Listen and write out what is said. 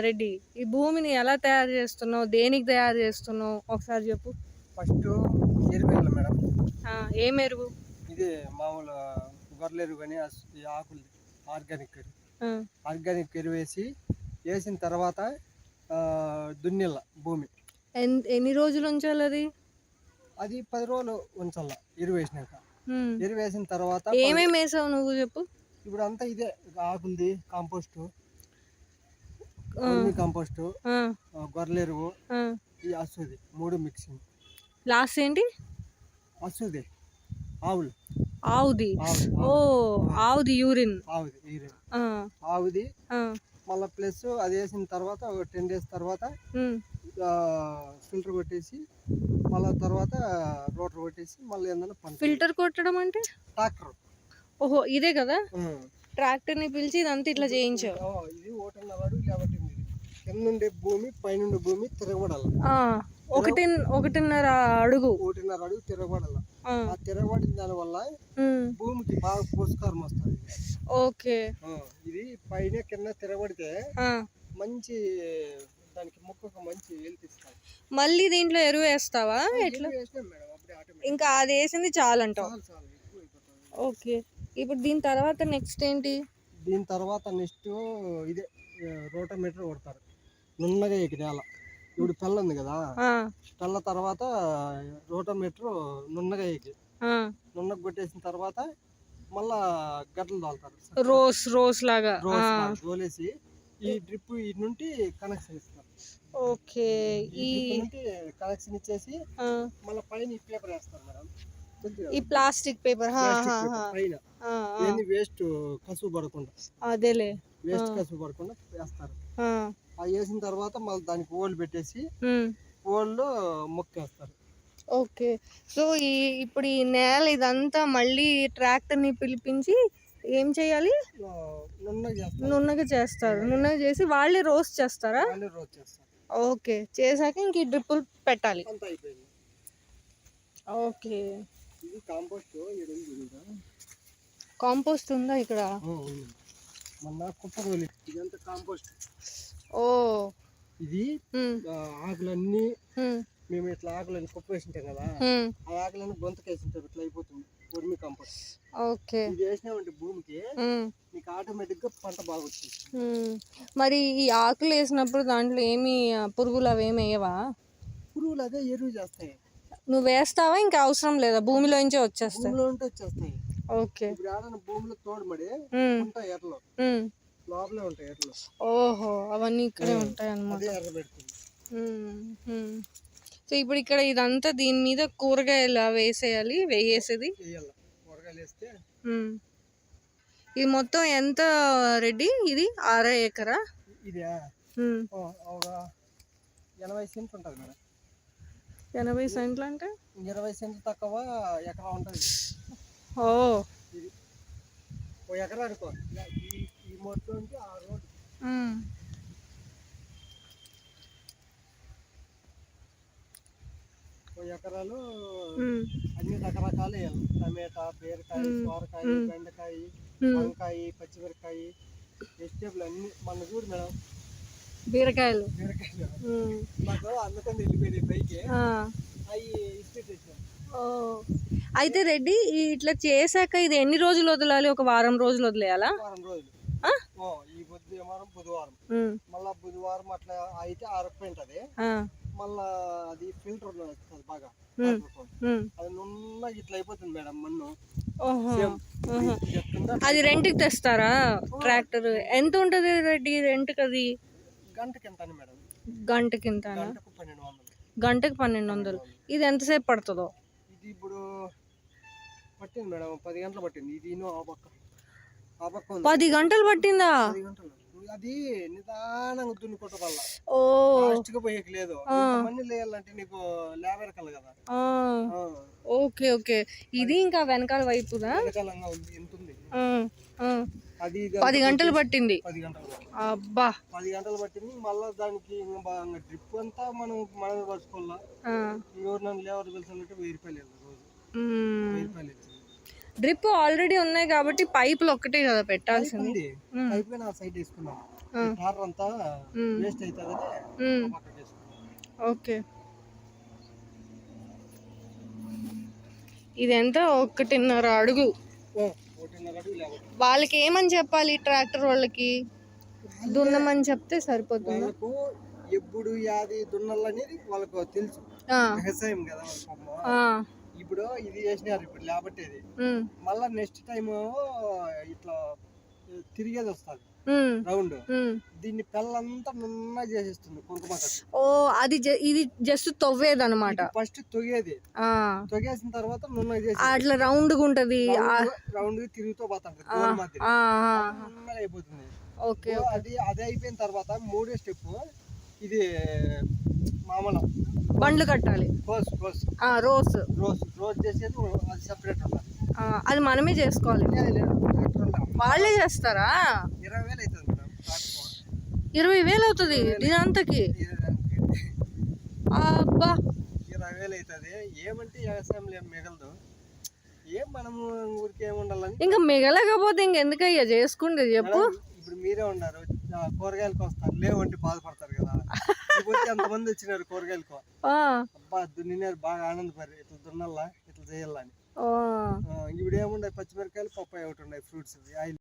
రెడ్డి, ఈ భూమిని ఎలా తయారు చేస్తున్నావు, దేనికి తయారు చేస్తున్నావు ఒకసారి చెప్పు. ఫస్ట్ ఎరువేయాలి మేడం. ఏం ఎరువు? ఇది మామూలు గొర్రెలు కానీ ఈ ఆకులు ఆర్గానిక్ ఆర్గానిక్ ఎరువు వేసిన తర్వాత దున్నిల్ల భూమి. ఎన్ని రోజులు ఉంచాలి అది? అది 10 రోజులు ఉంచాల ఎరువు వేసినాక. ఎరువు వేసిన తర్వాత ఏమేమి వేసావు నువ్వు చెప్పు. ఇప్పుడు అంతా ఇదే ఆకులది కాంపోస్ట్, కాంపోస్ట్, గొర్రెల ఎరువు, ఈ అసుది 3 మిక్సింగ్. లాస్ట్ ఏంటి? అసుది ఆవులు, ఆవుది. ఓ, ఆవుది యూరిన్. ఆవుది మళ్ళీ ప్లస్ అది వేసిన తర్వాత 10 days తర్వాత ఫిల్టర్ కొట్టేసి మళ్ళీ తర్వాత రోటర్ కొట్టేసి మళ్ళీ ఏందన్నా పంట. ఫిల్టర్ కొట్టడం అంటే? ట్రాక్టర్. ఓహో, ఇదే కదా ట్రాక్టర్ ని పిలిచి ఇదంతా ఇట్లా చేయించావు. ఇది 1.5 అడుగు లేకపోతే కింద భూమి పైన భూమి తిరగబడాలి. 1.5 అడుగు 1.5 అడుగు తిరగబడాలి. ఆ తిరగబడిన దాని వల్ల భూమికి బాగా పోషకారం వస్తుంది. ఓకే. ఇది పైన కింద తిరగబడితే మంచి దానికి మొక్కకు మంచి హెల్త్ ఇస్తాయి. మళ్ళీ దీంట్లో ఎరువు వేస్తావా? ఎట్లా? ఇంకా అది వేసింది చాలంటావు? ఓకే. ఇప్పుడు దీని తర్వాత నెక్స్ట్ ఏంటి? దీని తర్వాత నెక్స్ట్ ఇదే రోటోమీటర్ కొడతారు. నున్నగా ఎక్కి నేల ఇప్పుడు పెళ్ళ ఉంది కదా, పెళ్ళ తర్వాత రోటోమీటర్ నున్నగా ఎక్కి నున్నగా కొట్టేసిన తర్వాత మళ్ళా గడ్డలు తోలుతారు. రోస్ లాగా తోలేసి ఈ డ్రిప్ ఇటు నుండి కనెక్షన్ ఇస్తారు. ఓకే. ఈ కనెక్షన్ ఇచ్చేసి మళ్ళీ పైన ఈ పేపర్ వేస్తారు మేడం. ఈ ప్లాస్టిక్ పేపర్ పైన వేస్ట్ కసువు పడకుండా, అదేలే వేస్ట్ కసువు పడకుండా వేస్తారు. అది వేసిన తర్వాత మళ్ళీ దానికి ఓళ్ళు పెట్టేసి ఓళ్ళు మొక్కేస్తారు. ఓకే. సో ఇప్పుడు ఈ నేల ఇదంతా మళ్ళీ ట్రాక్టర్ ని పిలిపించి ఏం చేయాలి? నున్నగా చేస్తారు. నున్నగా చేసి వాళ్ళే రోస్ట్ చేస్తారా? ఓకే. చేశాక ఇంక ఈ డ్రిప్పులు పెట్టాలి. ఓకే. కాంపోస్ట్ ఉందా ఇక్కడ? ఓ, ఇది ఆకులన్నీ మేము ఇట్లా ఆకులన్నీ కుప్ప వేసింటాం కదా, ఆ ఆకులన్నీ గొంతకేసింటాం, ఇట్లా అయిపోతుంది వర్మి కాంపోస్ట్. ఓకే. ఇది వేసినామంటే భూమికి నీకు ఆటోమేటిక్ గా పంట బాగా వచ్చేస్తుంది. మరి ఈ ఆకులు వేసినప్పుడు దాంట్లో ఏమి పురుగులు అవేమి వేయవా? పురుగులు అదే ఎరువు చేస్తాయి. నువ్వు వేస్తావా? ఇంకా అవసరం లేదా? భూమిలోంచే వచ్చేస్తాయి. భూమిలో ఉంటే వచ్చేస్తాయి. ఓకే. ఇప్పుడు ఏదైనా భూమిలో తోడుమడి ఉంటాయి ఎర్రలు, లోపలే ఉంటాయి ఎర్రలు. ఓహో, అవన్నీ ఇక్కడే ఉంటాయి అన్నమాట. ఎర్ర పెడుతుంది. సో ఇప్పుడు ఇక్కడ ఇదంతా దీని మీద కూరగాయలు వేసేయాలి. వేసేది కూరగాయలు వేస్తే ఇది మొత్తం ఎంత రెడ్డి? ఇది 6 ఎకరా? ఇది 80 సెంట్లు ఉంటుంది మేడం. 80 సెంట్లు అంటే 20 సెంట్లు తక్కువ ఎకరా ఉంటుంది. ఓ, ఇది ఓ ఎకరా అనుకో. ఈ మొత్తం అంటే 6 రోడ్డు. 1 ఎకరాలు అన్ని రకరకాలు వేయాలి. టమాటా, బీరకాయ, సోరకాయ, బెండకాయ, వంకాయ, పచ్చిమిరకాయ, వెజిటేబుల్ అన్ని. మన చూడు మేడం బీరకాయలు మాకు అందుకని వెళ్ళిపోయినాయి పైకి, అవి ఇస్పెట్ చేసినాం. అయితే రెడ్డి, ఇట్లా చేశాక ఇది ఎన్ని రోజులు వదలాలి? ఒక వారం రోజులు వదిలేయాలా? వారం రోజులు. ఈ బుధవారం మళ్ళా బుధవారం అట్లా అయితే ఆరకపోయింటది. మళ్ళా అది ఫిల్టర్ వస్తుంది బాగా, అది నున్న ఇట్లా అయిపోతుంది మేడం మన్ను. అది రెంట్కి తెస్తారా ట్రాక్టర్? ఎంత ఉంటది రెడ్డి రెంట్కి? అది గంటకి ఎంత మేడం? గంటకి ఎంత? గంటకి 1200. ఇది ఎంతసేపు పడుతుందో? ఇది ఇప్పుడు పట్టింది మేడం 10 గంటలు పట్టింది. ఇది ఆ పక్క 10 గంటలు పట్టిందా? 10 గంటలు. అది నిదానంగా దున్నుకోవటం వల్ల పోయేకి లేదు. మనీ లేయాలంటే నీకు లేబర్ కల కదా. ఓకే. ఓకే. ఇది ఇంకా వెనకాల వైపుదా? వెనకాలంగా ఉంది. ఎంత ఉంది అది? 10 గంటలు పట్టింది. 10 గంటలు. అబ్బా, 10 గంటలు పట్టింది. మళ్ళా దానికి డ్రిప్ అంతా మనమే పరుచుకోవాలా. ఎవరు నన్ను లేబర్ పిలిచాలంటే 1000 రూపాయలు రోజు. 1000 రూపాయలు. డ్రిప్ ఆల్రెడీ ఉన్నాయి కాబట్టి పైపులు ఒక్కటే కదా పెట్టాల్సింది. పైప్ సైడ్ వేసుకున్నాం. టార్ అంతా వేస్ట్ అవుతుందని పక్కన వేసుకుంటాం. ఓకే. ఇది ఎంత 1.5 అడుగు. 1.5 అడుగు లేకపోతే వాళ్ళకి ఏమని చెప్పాలి ట్రాక్టర్ వాళ్ళకి? దున్నమని చెప్తే సరిపోతుంది. వాళ్ళకు ఎప్పుడు యాది దున్నలనేది వాళ్ళకు తెలుసు, వ్యవసాయం కదా వాళ్ళ. ఇప్పుడు ఇది చేసినారు ఇప్పుడు లేబట్టేది, మళ్ళా నెక్స్ట్ టైం ఇట్లా తిరిగేది వస్తుంది రౌండ్, దీన్ని పెళ్ళంతా నున్నగా చేసేస్తుంది కుంకుమ. ఓ అది ఇది జస్ట్ తవ్వేది అనమాట. ఫస్ట్ తొగేది, తొగేసిన తర్వాత నున్నగా చేసి అట్లా రౌండ్ గా ఉంటది, రౌండ్ గా తిరుగుతూ పోతుంది, నున్నగా అయిపోతుంది. అది అయిపోయిన తర్వాత మూడో స్టెప్ ఇది మామూలు బండ్లు కట్టాలి, రోస్ చేసేది అది సెపరేట్ ఉంటుంది. అది మనమే చేసుకోవాలి. వాళ్ళే చేస్తారా? 20,000 అవుతుంది మేడం. 20,000 అవుతుంది దీనంతకి? అబ్బా 20,000 అవుతుంది. ఏమంటే వ్యవసాయంలో ఏం మిగలదు, ఏం మనము ఊరికి ఏముండాలని. ఇంకా మిగలకపోతే ఇంకెందుకయ్యా చేసుకుంటే చెప్పు. ఇప్పుడు మీరే ఉన్నారు, కూరగాయలకు వస్తారు, లేవంటే బాధపడతారు కదా. ఎంతమంది వచ్చినారు కూరగాయలకు, అబ్బా దున్నినారు బాగా ఆనందపడి ఇట్లా దున్నల్లా ఇట్లా చేయాలని. ఇప్పుడు ఏముండే పచ్చిమిరకాయలు, పప్పాయి ఒకటి ఉన్నాయి, ఫ్రూట్స్.